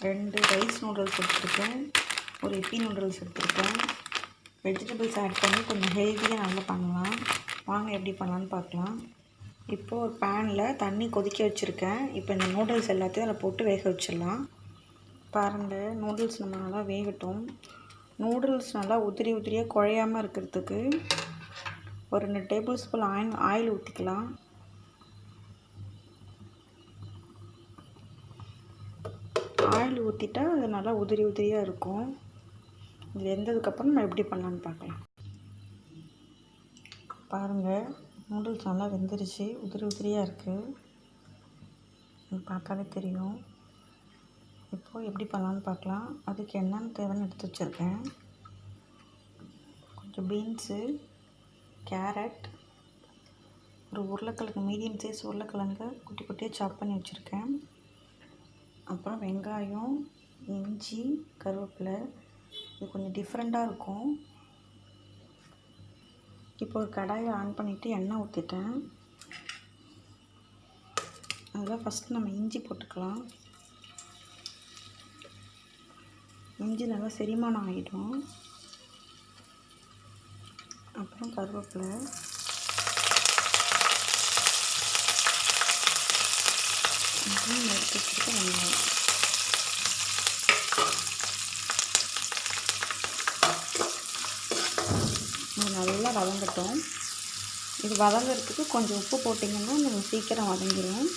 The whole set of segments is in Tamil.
2 ரைஸ் நூடுல்ஸ் எடுத்துருக்கேன், ஒரு எப்பி நூடுல்ஸ் எடுத்துருக்கேன். வெஜிடபிள்ஸ் ஆட் பண்ணி கொஞ்சம் ஹெல்த்தியாக நல்லா பண்ணலாம். வாங்க எப்படி பண்ணலான்னு பார்க்கலாம். இப்போது ஒரு பேனில் தண்ணி கொதிக்க வச்சுருக்கேன். இப்போ இந்த நூடுல்ஸ் எல்லாத்தையும் அதில் போட்டு வேக வச்சிடலாம். பாருங்கள், நூடுல்ஸ் நம்ம நல்லா வேகட்டும். நூடுல்ஸ் நல்லா உதிரியாக குழையாமல் இருக்கிறதுக்கு ஒரு 2 டேபிள் ஸ்பூன் ஆயில் ஊற்றிக்கலாம். ஆயில் ஊற்றிட்டா அது நல்லா உதிரியாக இருக்கும். இது வெந்ததுக்கப்புறம் நம்ம எப்படி பண்ணலான்னு பார்க்கலாம். பாருங்கள், நூடுல்ஸ் நல்லா வெந்துருச்சு, உதிரியாக இருக்குது, பார்த்தாலே தெரியும். இப்போது எப்படி பண்ணலான்னு பார்க்கலாம். அதுக்கு என்னென்ன தேவைன்னு எடுத்து வச்சுருக்கேன். கொஞ்சம் பீன்ஸு, கேரட், ஒரு உருளைக்கிழங்கு, மீடியம் சைஸ் உருளைக்கிழங்கு குட்டி குட்டியாக சாப் பண்ணி வச்சுருக்கேன். அப்புறம் வெங்காயம், இஞ்சி, கருவேப்பிலை. இது கொஞ்சம் டிஃப்ரெண்ட்டாக இருக்கும். இப்போ ஒரு கடாயை ஆன் பண்ணிவிட்டு எண்ணெய் ஊற்றிட்டேன். அதில் ஃபஸ்ட்டு நம்ம இஞ்சி போட்டுக்கலாம். இஞ்சி நல்லா செரிமானம் ஆகிடும். அப்புறம் கருவேப்பிலை, அப்புறம் எடுத்து வச்சுருக்க வெங்காயம். இது நல்லா வதங்கட்டும். இது வதங்கிறதுக்கு கொஞ்சம் உப்பு போட்டிங்கன்னா நம்ம சீக்கிரம் வதங்கிடும்.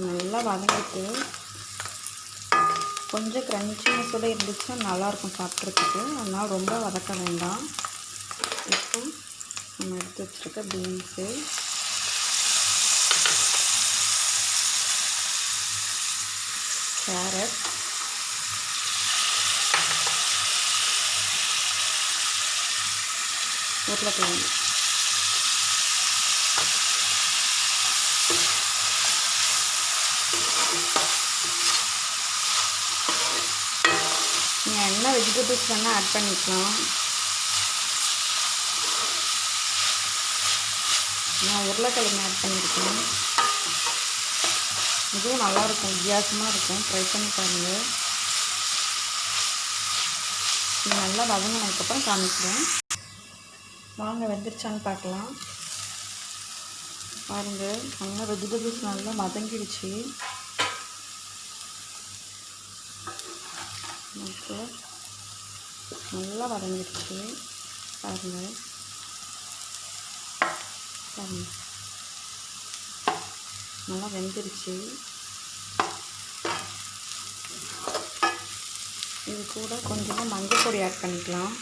நல்லா வதங்கிட்டு கொஞ்சம் க்ரன்ச்சினஸோடு இருந்துச்சுன்னா நல்லாயிருக்கும் சாப்பிட்றதுக்கு. அதனால் ரொம்ப வதக்க வேண்டாம். இப்போ நம்ம எடுத்து வச்சுருக்க பீன்ஸு, கேரட், உருளைக்கிழங்கு, நீங்கள் என்ன வெஜிடபிள்ஸ் வேணால் ஆட் பண்ணிக்கலாம். நான் உருளைக்கிழங்கு ஆட் பண்ணியிருக்கேன். இதுவும் நல்லாயிருக்கும், வித்தியாசமாக இருக்கும். ட்ரை பண்ணி பாருங்கள். இது நல்லா வதங்கினதுக்கப்புறம் காமிக்கிறேன். வாங்க வெந்துருச்சான்னு பார்க்கலாம். பாருங்கள், நல்லா வெஜிடபிள்ஸ் நல்லா வதங்கிடுச்சு. ஓகே, நல்லா வதங்கிடுச்சு. பாருங்கள் நல்லா வெந்துருச்சு. இது கூட கொஞ்சமாக மஞ்சள் பொடி ஆட் பண்ணிக்கலாம்.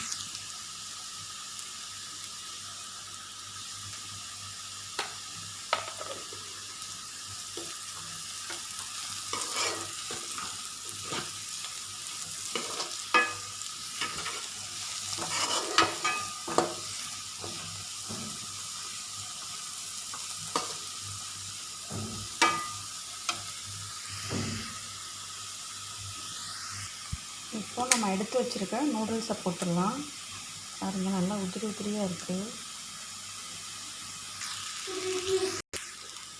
இப்போ நம்ம எடுத்து வச்சுருக்க நூடுல்ஸை போட்டுடலாம். பாருங்கள், நல்லா உதிரியாக இருக்குது.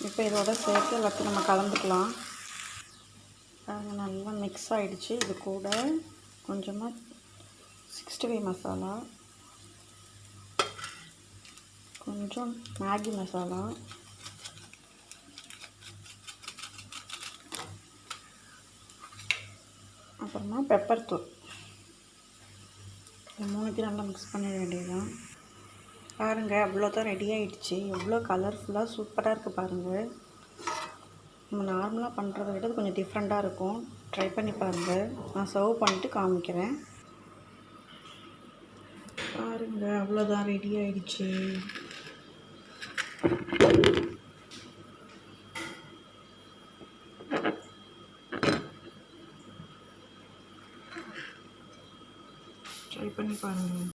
இப்போ இதோட சேர்த்து எல்லாத்தையும் நம்ம கலந்துக்கலாம். பாருங்கள், நல்லா மிக்ஸ் ஆகிடுச்சு. இது கூட கொஞ்சமாக 65 மசாலா, கொஞ்சம் மேகி மசாலா, அப்புறமா பெப்பர் தூள், இந்த 3த்தையும் நல்லா மிக்ஸ் பண்ண வேண்டியதுதான். பாருங்கள், அவ்வளோதான் ரெடி ஆகிடுச்சு. எவ்வளோ கலர்ஃபுல்லாக சூப்பராக இருக்குது பாருங்கள். நம்ம நார்மலாக பண்ணுறதை விட கொஞ்சம் டிஃப்ரெண்ட்டாக இருக்கும். ட்ரை பண்ணி பாருங்கள். நான் சர்வ் பண்ணிவிட்டு காமிக்கிறேன். பாருங்கள், அவ்வளோதான் ரெடி ஆகிடுச்சு. ட்ரை பண்ணி பாருங்கள்.